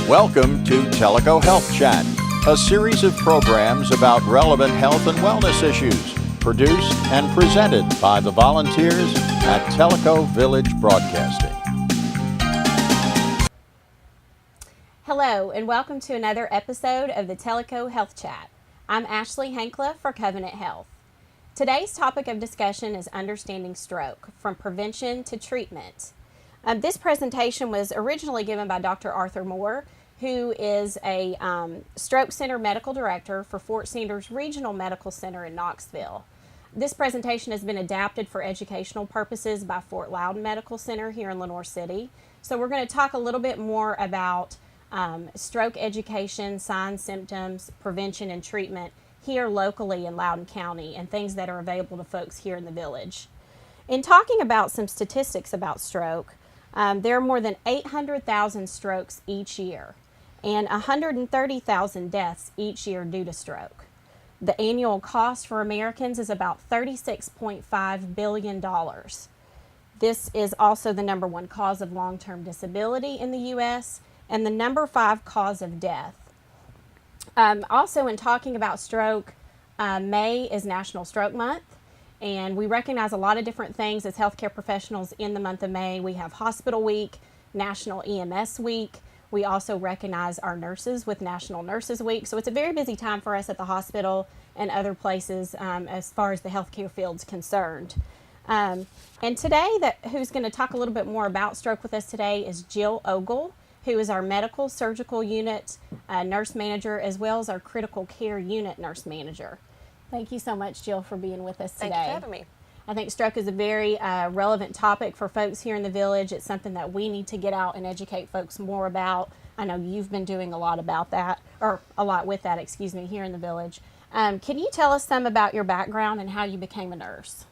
Welcome to Tellico Health Chat, a series of programs about relevant health and wellness issues, produced and presented by the volunteers at Tellico Village Broadcasting. Hello, and welcome to another episode of the Tellico Health Chat. I'm Ashley Hankla for Covenant Health. Today's topic of discussion is understanding stroke, from prevention to treatment. This presentation was originally given by Dr. Arthur Moore, who is a stroke center medical director for Fort Sanders Regional Medical Center in Knoxville. This presentation has been adapted for educational purposes by Fort Loudon Medical Center here in Lenoir City. So we're going to talk a little bit more about stroke education, signs, symptoms, prevention, and treatment here locally in Loudoun County and things that are available to folks here in the village. In talking about some statistics about stroke, there are more than 800,000 strokes each year and 130,000 deaths each year due to stroke. The annual cost for Americans is about $36.5 billion. This is also the number one cause of long-term disability in the U.S. and the number 5 cause of death. Also, in talking about stroke, May is National Stroke Month, and we recognize a lot of different things as healthcare professionals in the month of May. We have Hospital Week, National EMS Week. We also recognize our nurses with National Nurses Week. So it's a very busy time for us at the hospital and other places as far as the healthcare field's concerned. And today, who's going to talk a little bit more about stroke with us today is Jill Ogle, who is our medical surgical unit nurse manager, as well as our critical care unit nurse manager. Thank you so much, Jill, for being with us today. Thank you for having me. I think stroke is a very relevant topic for folks here in the village. It's something that we need to get out and educate folks more about. I know you've been doing a lot about that, or a lot with that, here in the village. Can you tell us some about your background and how you became a nurse?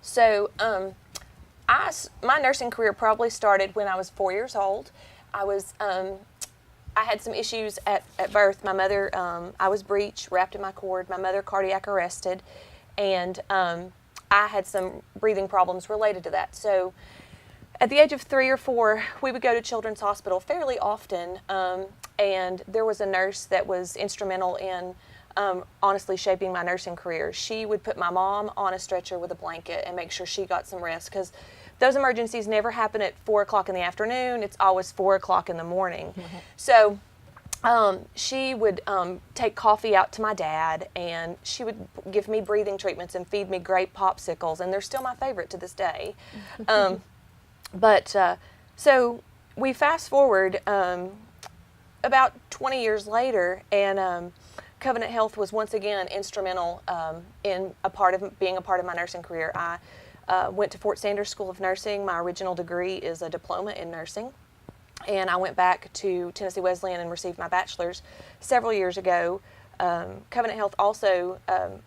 So, my nursing career probably started when I was 4 years old. I had some issues at birth. My mother, I was breech, wrapped in my cord. My mother cardiac arrested, and I had some breathing problems related to that. So at the age of 3 or 4, we would go to Children's Hospital fairly often, and there was a nurse that was instrumental in honestly shaping my nursing career. She would put my mom on a stretcher with a blanket and make sure she got some rest, because those emergencies never happen at 4 o'clock in the afternoon. It's always 4 o'clock in the morning. So she would take coffee out to my dad, and she would give me breathing treatments and feed me grape popsicles, and they're still my favorite to this day. So we fast forward about 20 years later, and Covenant Health was once again instrumental in being a part of my nursing career. I went to Fort Sanders School of Nursing. My original degree is a diploma in nursing. And I went back to Tennessee Wesleyan and received my bachelor's several years ago. Covenant Health also,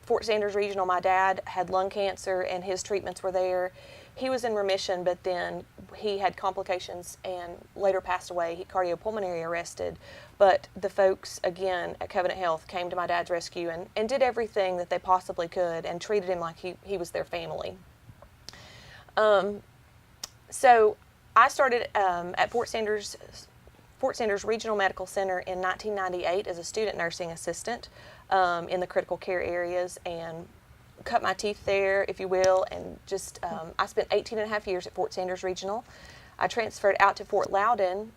Fort Sanders Regional, my dad had lung cancer and his treatments were there. He was in remission, but then he had complications and later passed away. He cardiopulmonary arrested. But the folks, again, at Covenant Health came to my dad's rescue and did everything that they possibly could and treated him like he was their family. So I started at Fort Sanders Regional Medical Center in 1998 as a student nursing assistant in the critical care areas, and cut my teeth there, if you will, and just I spent 18 and a half years at Fort Sanders Regional. I transferred out to Fort Loudon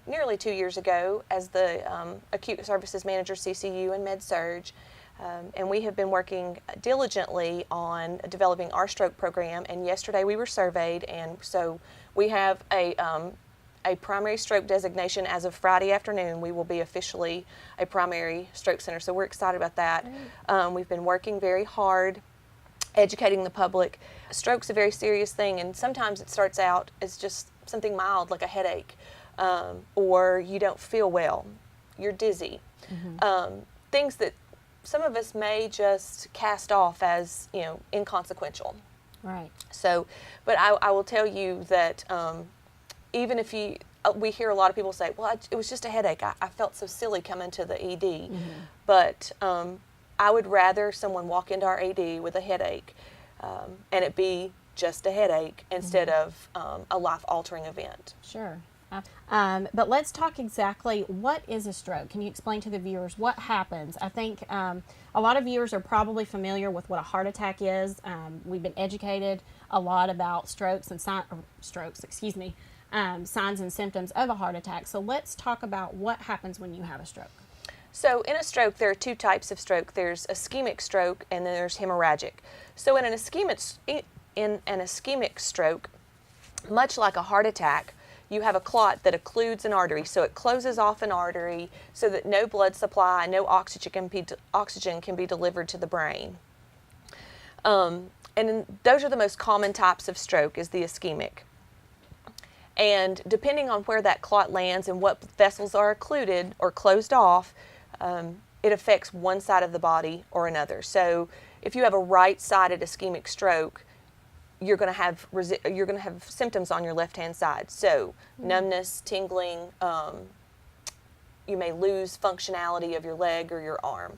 nearly 2 years ago as the Acute Services Manager, CCU, and Med-Surg. And we have been working diligently on developing our stroke program, and yesterday we were surveyed, and so we have a primary stroke designation. As of Friday afternoon, we will be officially a primary stroke center, so we're excited about that. We've been working very hard, educating the public. Stroke's a very serious thing, and sometimes it starts out as just something mild like a headache, or you don't feel well, you're dizzy. Things that some of us may just cast off as, inconsequential. Right. So, but I will tell you that even if we hear a lot of people say, well, it was just a headache. I felt so silly coming to the ED. But I would rather someone walk into our ED with a headache and it be just a headache instead of a life-altering event. Sure. But let's talk exactly what is a stroke. Can you explain to the viewers what happens? I think a lot of viewers are probably familiar with what a heart attack is. We've been educated a lot about strokes and signs and symptoms of a heart attack. So let's talk about what happens when you have a stroke. So in a stroke, there are two types of stroke. There's ischemic stroke and then there's hemorrhagic. So in an ischemic stroke, much like a heart attack, you have a clot that occludes an artery. So it closes off an artery so that no blood supply, no oxygen can be delivered to the brain. And those are the most common types of stroke, is the ischemic. And depending on where that clot lands and what vessels are occluded or closed off, it affects one side of the body or another. So if you have a right-sided ischemic stroke, you're going to have symptoms on your left-hand side. So numbness, tingling, you may lose functionality of your leg or your arm.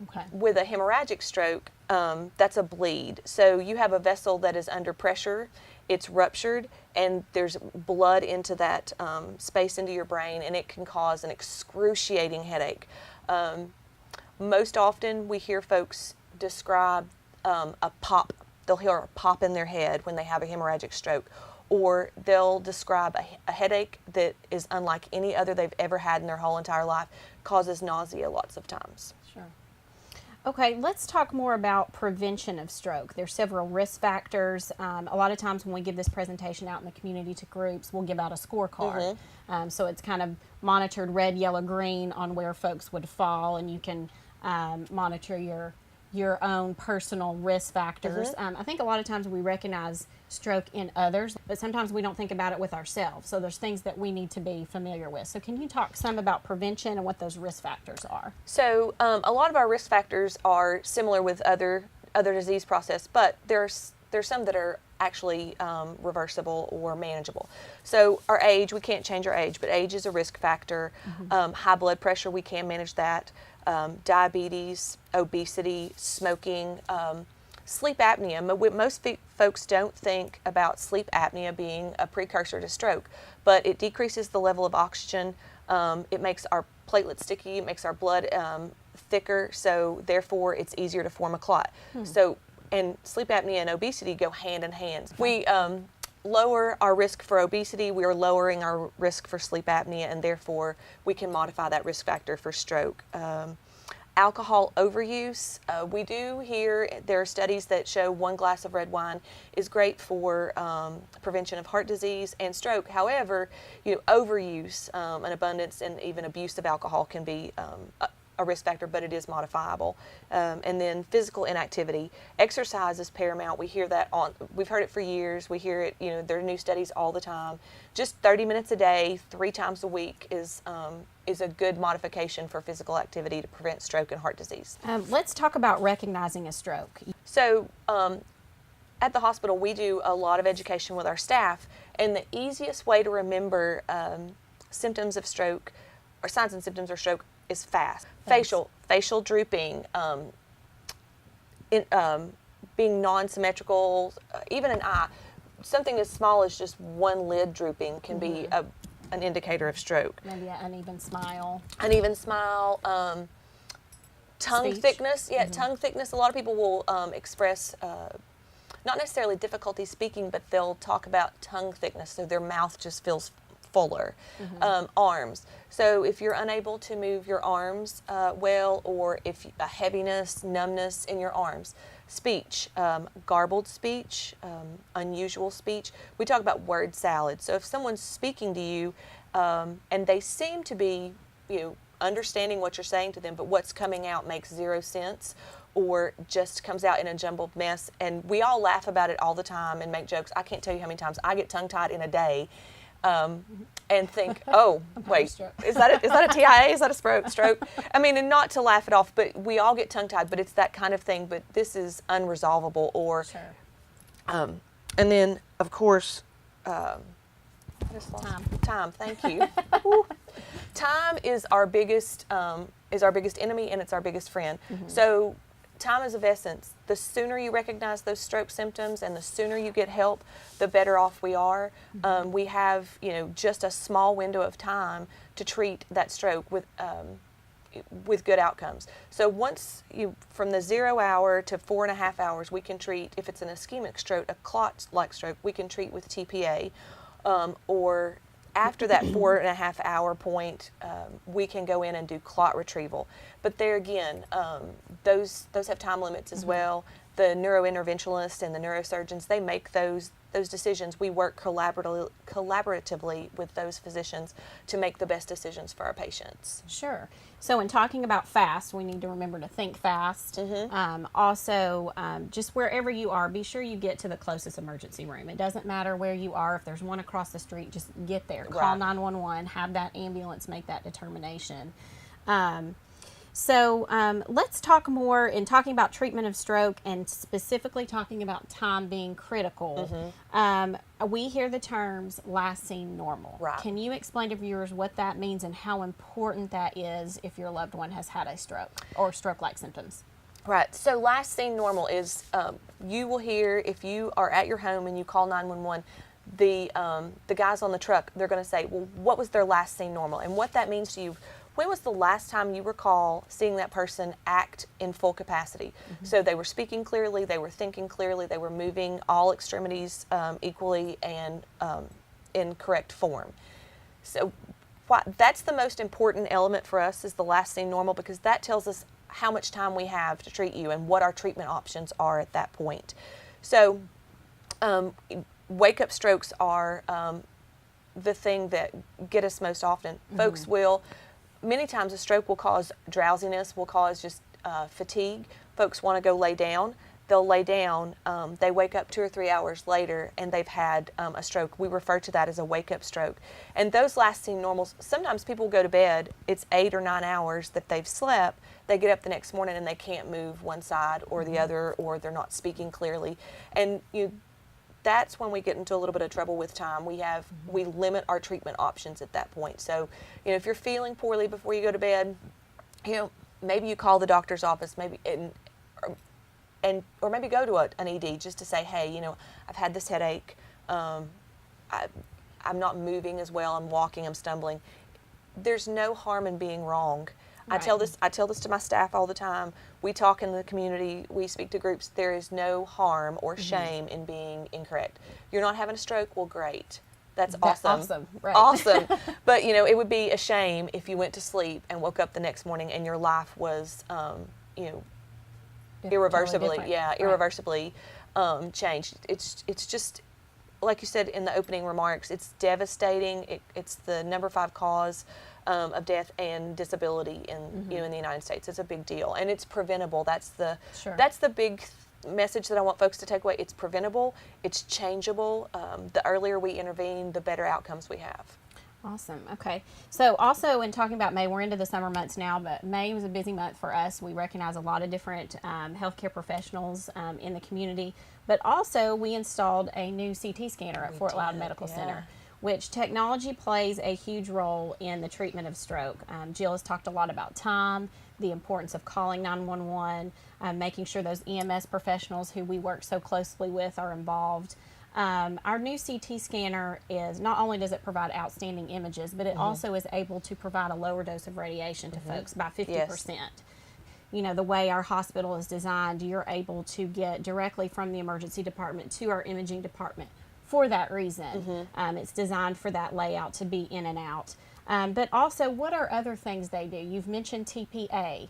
Okay. With a hemorrhagic stroke, that's a bleed. So you have a vessel that is under pressure, it's ruptured, and there's blood into that space into your brain, and it can cause an excruciating headache. Most often we hear folks describe a pop. They'll hear a pop in their head when they have a hemorrhagic stroke, or they'll describe a headache that is unlike any other they've ever had in their whole entire life, causes nausea lots of times. Sure. Okay, let's talk more about prevention of stroke. There's several risk factors. A lot of times when we give this presentation out in the community to groups, we'll give out a scorecard. So it's kind of monitored red, yellow, green on where folks would fall, and you can monitor your own personal risk factors. I think a lot of times we recognize stroke in others, but sometimes we don't think about it with ourselves. So there's things that we need to be familiar with. So can you talk some about prevention and what those risk factors are? So a lot of our risk factors are similar with other disease process, but there's some that are actually reversible or manageable. So our age, we can't change our age, but age is a risk factor. High blood pressure, we can manage that. Diabetes, obesity, smoking, sleep apnea. Most folks don't think about sleep apnea being a precursor to stroke, but it decreases the level of oxygen. It makes our platelets sticky, it makes our blood thicker, so therefore it's easier to form a clot. So, and sleep apnea and obesity go hand in hand. We lower our risk for obesity, we are lowering our risk for sleep apnea, and therefore we can modify that risk factor for stroke. Alcohol overuse, we do hear there are studies that show 1 glass of red wine is great for prevention of heart disease and stroke. However, overuse, an abundance, and even abuse of alcohol can be a risk factor, but it is modifiable. And then physical inactivity. Exercise is paramount. We hear that we've heard it for years. We hear it, there are new studies all the time. Just 30 minutes a day, 3 times a week is a good modification for physical activity to prevent stroke and heart disease. Let's talk about recognizing a stroke. So at the hospital, we do a lot of education with our staff, and the easiest way to remember symptoms of stroke or signs and symptoms of stroke is fast. Facial drooping, being non-symmetrical, even an eye. Something as small as just one lid drooping can be an indicator of stroke. Maybe an uneven smile. Tongue Speech. thickness. Yeah, tongue thickness. A lot of people will express not necessarily difficulty speaking, but they'll talk about tongue thickness, so their mouth just feels fuller. Arms. So if you're unable to move your arms well, or if a heaviness, numbness in your arms. Speech, garbled speech, unusual speech. We talk about word salad. So if someone's speaking to you and they seem to be, understanding what you're saying to them, but what's coming out makes 0 sense, or just comes out in a jumbled mess, and we all laugh about it all the time and make jokes. I can't tell you how many times I get tongue-tied in a day and think, oh, wait, is that a TIA? Is that a stroke? I mean, and not to laugh it off, but we all get tongue-tied, but it's that kind of thing, but this is unresolvable. Or, and then, of course, Time, thank you. Time is our biggest enemy, and it's our biggest friend. So time is of essence. The sooner you recognize those stroke symptoms and the sooner you get help, the better off we are. We have, just a small window of time to treat that stroke with good outcomes. So once from the 0 hour to 4.5 hours, we can treat, if it's an ischemic stroke, a clot-like stroke, we can treat with TPA, or after that 4.5 hour point, we can go in and do clot retrieval. But there again, those have time limits as well. The neurointerventionists and the neurosurgeons, they make those decisions. We work collaboratively with those physicians to make the best decisions for our patients. Sure. So in talking about fast, we need to remember to think fast. Also, just wherever you are, be sure you get to the closest emergency room. It doesn't matter where you are. If there's one across the street, just get there. Call 911, have that ambulance make that determination. So let's talk more in talking about treatment of stroke and specifically talking about time being critical. We hear the terms last seen normal. Right. Can you explain to viewers what that means and how important that is if your loved one has had a stroke or stroke-like symptoms? Right. So last seen normal is you will hear, if you are at your home and you call 911, the guys on the truck, they're going to say, well, what was their last seen normal? And what that means to you, when was the last time you recall seeing that person act in full capacity? So they were speaking clearly, they were thinking clearly, they were moving all extremities equally and in correct form. So that's the most important element for us, is the last seen normal, because that tells us how much time we have to treat you and what our treatment options are at that point. So wake-up strokes are the thing that get us most often. Folks will, many times a stroke will cause drowsiness, will cause just fatigue. Folks want to go lay down. They'll lay down, they wake up 2 or 3 hours later and they've had a stroke. We refer to that as a wake-up stroke. And those last seen normals, sometimes people go to bed, it's 8 or 9 hours that they've slept, they get up the next morning and they can't move one side or the other, or they're not speaking clearly. And that's when we get into a little bit of trouble with time. We limit our treatment options at that point. So, if you're feeling poorly before you go to bed, maybe you call the doctor's office, maybe or maybe go to an ED just to say, hey, I've had this headache. I'm not moving as well. I'm walking. I'm stumbling. There's no harm in being wrong. Right. I tell this to my staff all the time. We talk in the community. We speak to groups. There is no harm or shame in being incorrect. You're not having a stroke? Well, great. That's awesome. Awesome. Right. Awesome. But, it would be a shame if you went to sleep and woke up the next morning and your life was, irreversibly, totally irreversibly changed. It's just, like you said in the opening remarks, it's devastating. It's the number 5 cause of death and disability in in the United States. It's a big deal, and it's preventable. That's the big message that I want folks to take away. It's preventable. It's changeable. The earlier we intervene, the better outcomes we have. Awesome. Okay. So also in talking about May, we're into the summer months now, but May was a busy month for us. We recognize a lot of different healthcare professionals in the community, but also we installed a new CT scanner at Fort Loud Medical Center, which technology plays a huge role in the treatment of stroke. Jill has talked a lot about time, the importance of calling 911, making sure those EMS professionals who we work so closely with are involved. Our new CT scanner is, not only does it provide outstanding images, but it also is able to provide a lower dose of radiation to folks by 50%. Yes. The way our hospital is designed, you're able to get directly from the emergency department to our imaging department for that reason. It's designed for that layout to be in and out. But also, what are other things they do? You've mentioned TPA.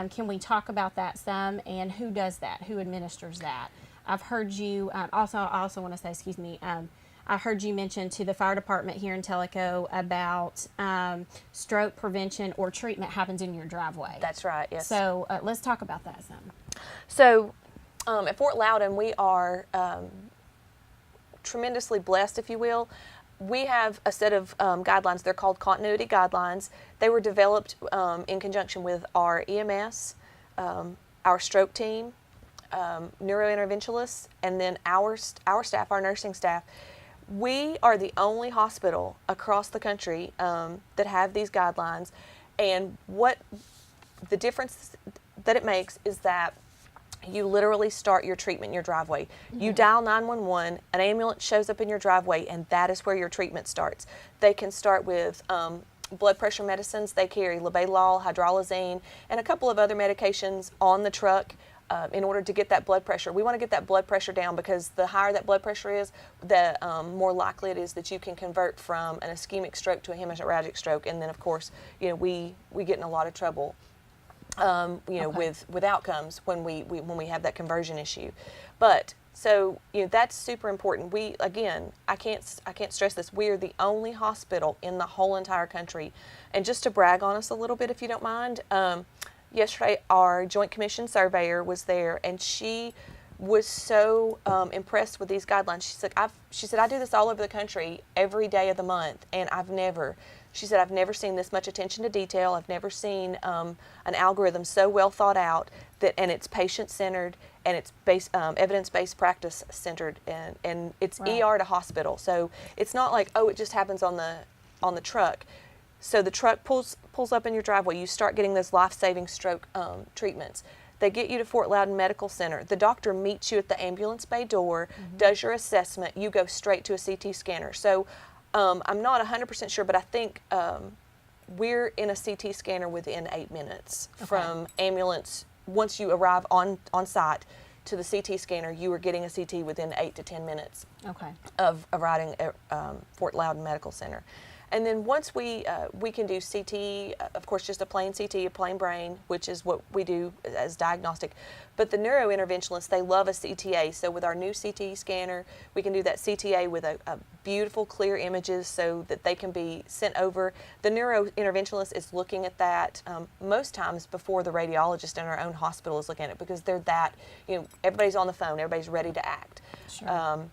Can we talk about that some, and who does that? Who administers that? I've heard you, I also want to say, I heard you mention to the fire department here in Tellico about stroke prevention or treatment happens in your driveway. That's right, yes. So let's talk about that some. So at Fort Loudon, we are tremendously blessed, if you will. We have a set of guidelines. They're called continuity guidelines. They were developed in conjunction with our EMS, our stroke team, neurointerventionists, and then our staff, our nursing staff. We are the only hospital across the country that have these guidelines, and what the difference that it makes is that you literally start your treatment in your driveway. You dial 911, an ambulance shows up in your driveway, and that is where your treatment starts. They can start with blood pressure medicines. They carry labetalol, hydralazine, and a couple of other medications on the truck in order to get that blood pressure. We want to get that blood pressure down, because the higher that blood pressure is, the more likely it is that you can convert from an ischemic stroke to a hemorrhagic stroke. And then, of course, we get in a lot of trouble with outcomes when we have that conversion issue. But so that's super important. I can't stress this. We are the only hospital in the whole entire country. And just to brag on us a little bit, if you don't mind, yesterday our Joint Commission surveyor was there, and she was so impressed with these guidelines. She said, I do this all over the country every day of the month, and I've never seen this much attention to detail. I've never seen an algorithm so well thought out, and it's patient-centered, and it's evidence-based practice-centered, and it's Right. ER to hospital. So it's not like, it just happens on the truck. So the truck pulls up in your driveway. You start getting those life-saving stroke treatments. They get you to Fort Loudon Medical Center. The doctor meets you at the ambulance bay door, does your assessment. You go straight to a CT scanner. So I'm not 100% sure, but I think we're in a CT scanner within 8 minutes from ambulance. Once you arrive on site to the CT scanner, you are getting a CT within 8 to 10 minutes of arriving at Fort Loudon Medical Center. And then once we can do CT, of course, just a plain CT, a plain brain, which is what we do as diagnostic. But the neurointerventionists, they love a CTA. So with our new CT scanner, we can do that CTA with a beautiful, clear images so that they can be sent over. The neurointerventionist is looking at that most times before the radiologist in our own hospital is looking at it, because they're everybody's on the phone, everybody's ready to act. Sure.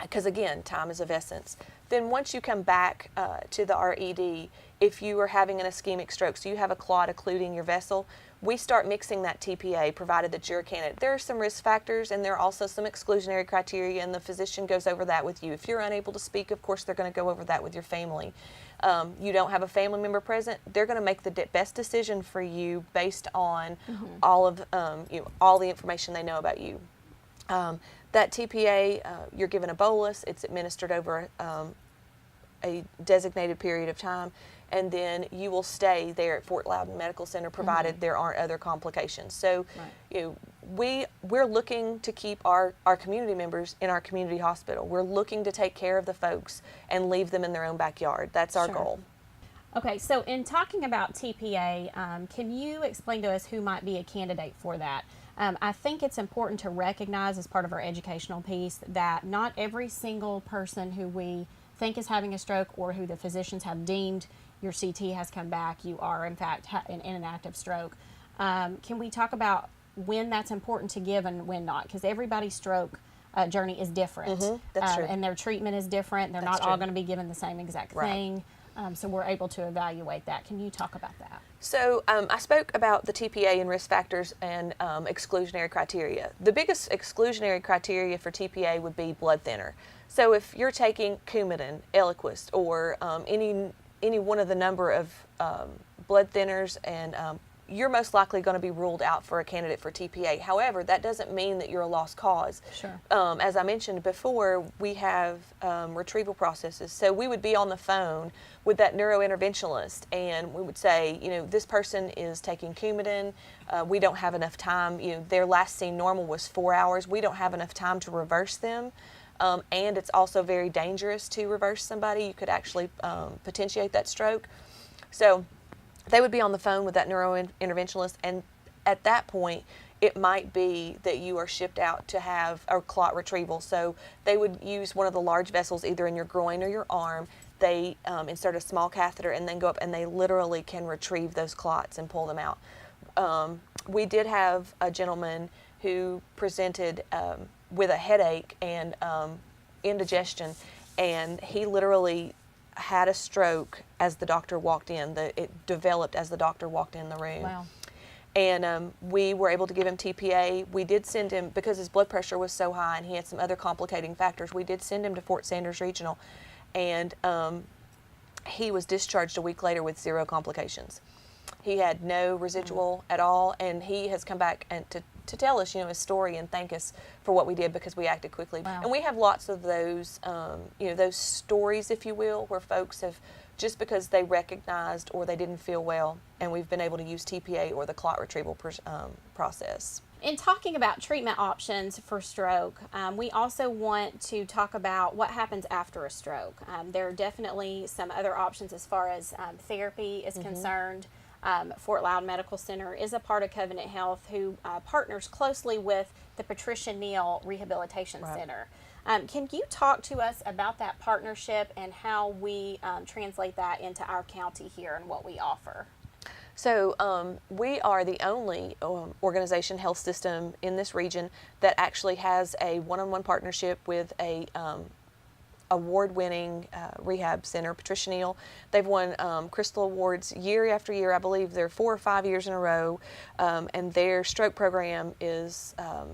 Because again, time is of essence. Then once you come back to the RED, if you are having an ischemic stroke, so you have a clot occluding your vessel, we start mixing that TPA, provided that you're a candidate. There are some risk factors, and there are also some exclusionary criteria, and the physician goes over that with you. If you're unable to speak, of course, they're going to go over that with your family. You don't have a family member present, they're going to make the best decision for you based on all of all the information they know about you. That TPA, you're given a bolus. It's administered over a designated period of time, and then you will stay there at Fort Loudon Medical Center, provided there aren't other complications. So, we're looking to keep our community members in our community hospital. We're looking to take care of the folks and leave them in their own backyard. That's our goal. Okay, so in talking about TPA, can you explain to us who might be a candidate for that? I think it's important to recognize, as part of our educational piece, that not every single person who we think is having a stroke, or who the physicians have deemed your CT has come back, you are in fact in an active stroke. Can we talk about when that's important to give and when not? Because everybody's stroke journey is different. That's true. And their treatment is different. They're That's not all true. going to be given the same exact thing. So we're able to evaluate that. Can you talk about that? So I spoke about the TPA and risk factors and exclusionary criteria. The biggest exclusionary criteria for TPA would be blood thinner. So if you're taking Coumadin, Eliquis, or any one of the number of blood thinners, and you're most likely going to be ruled out for a candidate for TPA. However, that doesn't mean that you're a lost cause. Sure. As I mentioned before, we have retrieval processes. So we would be on the phone with that neurointerventionalist, and we would say, this person is taking Coumadin. We don't have enough time. Their last seen normal was 4 hours. We don't have enough time to reverse them. And it's also very dangerous to reverse somebody. You could actually potentiate that stroke. So they would be on the phone with that neurointerventionalist, and at that point, it might be that you are shipped out to have a clot retrieval. So they would use one of the large vessels either in your groin or your arm. They insert a small catheter and then go up, and they literally can retrieve those clots and pull them out. We did have a gentleman who presented with a headache and indigestion, and he literally had a stroke as the doctor walked in. It developed as the doctor walked in the room. Wow. And we were able to give him TPA. We did send him, because his blood pressure was so high and he had some other complicating factors, we did send him to Fort Sanders Regional, and he was discharged a week later with 0 complications. He had no residual at all, and he has come back to tell us, his story and thank us for what we did because we acted quickly. Wow. And we have lots of those, those stories, if you will, where folks have, just because they recognized or they didn't feel well, and we've been able to use TPA or the clot retrieval process. In talking about treatment options for stroke, we also want to talk about what happens after a stroke. There are definitely some other options as far as therapy is concerned. Fort Loudon Medical Center is a part of Covenant Health, who partners closely with the Patricia Neal Rehabilitation Center. Can you talk to us about that partnership and how we translate that into our county here and what we offer? So we are the only organization, health system in this region that actually has a one-on-one partnership with a award-winning rehab center, Patricia Neal. They've won Crystal Awards year after year. I believe they're 4 or 5 years in a row, and their stroke program is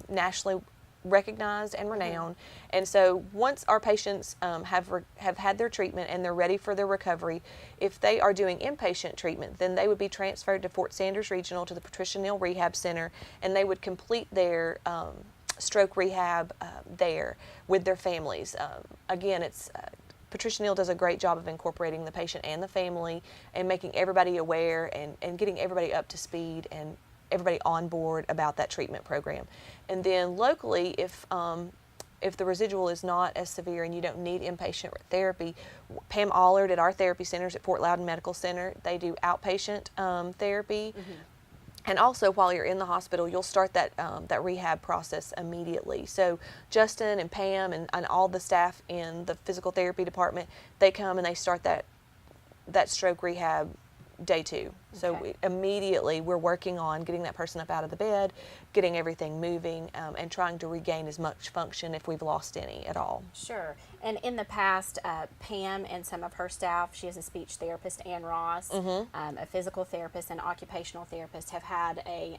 nationally recognized and renowned. And so once our patients have had their treatment and they're ready for their recovery, if they are doing inpatient treatment, then they would be transferred to Fort Sanders Regional to the Patricia Neal Rehab Center, and they would complete their stroke rehab there with their families. Again, it's Patricia Neal does a great job of incorporating the patient and the family and making everybody aware and getting everybody up to speed and everybody on board about that treatment program. And then locally, if the residual is not as severe and you don't need inpatient therapy, Pam Allard at our therapy centers at Fort Loudon Medical Center, they do outpatient therapy. And also, while you're in the hospital, you'll start that rehab process immediately. So Justin and Pam and all the staff in the physical therapy department, they come and they start that stroke rehab day 2. So immediately we're working on getting that person up out of the bed, getting everything moving, and trying to regain as much function if we've lost any at all. Sure. And in the past, Pam and some of her staff, she is a speech therapist, Ann Ross, a physical therapist and occupational therapist, have had a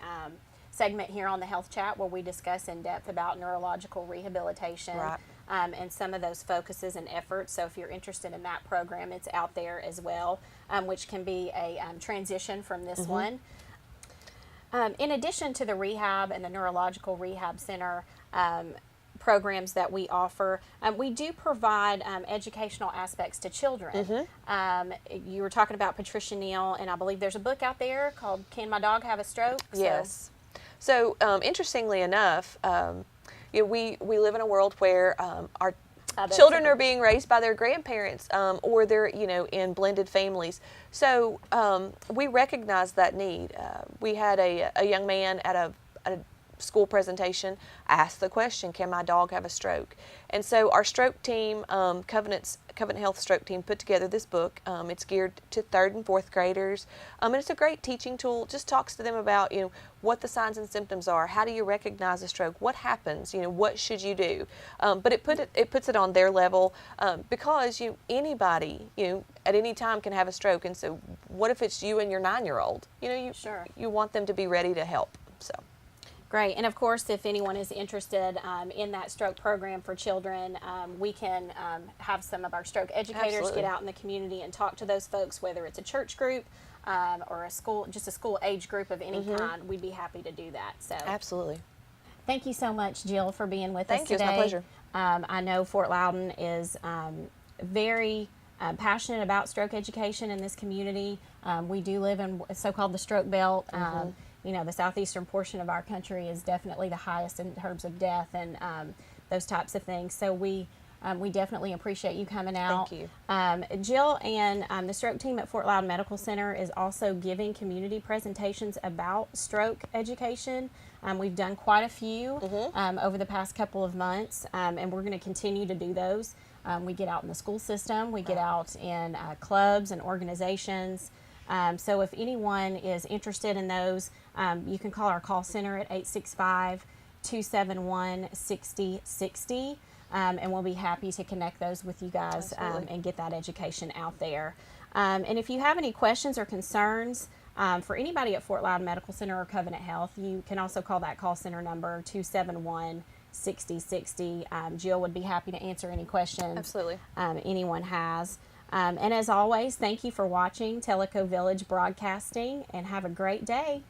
segment here on the Health Chat where we discuss in depth about neurological rehabilitation. Right. And some of those focuses and efforts. So if you're interested in that program, it's out there as well, which can be a transition from this one. In addition to the rehab and the neurological rehab center programs that we offer, we do provide educational aspects to children. You were talking about Patricia Neal, and I believe there's a book out there called Can My Dog Have a Stroke? Yes. So interestingly enough, we live in a world where our children are being raised by their grandparents, or they're in blended families. So we recognize that need. We had a young man at a school presentation asked the question, can my dog have a stroke? And so our stroke team, Covenant Health stroke team, put together this book. It's geared to 3rd and 4th graders, and it's a great teaching tool. Just talks to them about what the signs and symptoms are. How do you recognize a stroke? What happens? What should you do? But it puts it on their level, because anybody at any time can have a stroke. And so what if it's you and your 9-year-old? Sure. You want them to be ready to help. So. Great. And of course, if anyone is interested in that stroke program for children, we can have some of our stroke educators get out in the community and talk to those folks, whether it's a church group or a school, just a school age group of any kind. We'd be happy to do that. So Absolutely. Thank you so much, Jill, for being with us today. Thank you. It's my pleasure. I know Fort Loudon is very passionate about stroke education in this community. We do live in so-called the stroke belt. The southeastern portion of our country is definitely the highest in terms of death and those types of things. So we definitely appreciate you coming out. Thank you. Jill and the stroke team at Fort Loudon Medical Center is also giving community presentations about stroke education. We've done quite a few over the past couple of months, and we're going to continue to do those. We get out in the school system, we get out in clubs and organizations. So if anyone is interested in those, you can call our call center at 865-271-6060, and we'll be happy to connect those with you guys and get that education out there. And if you have any questions or concerns for anybody at Fort Loudon Medical Center or Covenant Health, you can also call that call center number 271-6060. Jill would be happy to answer any questions anyone has. And as always, thank you for watching Tellico Village Broadcasting, and have a great day.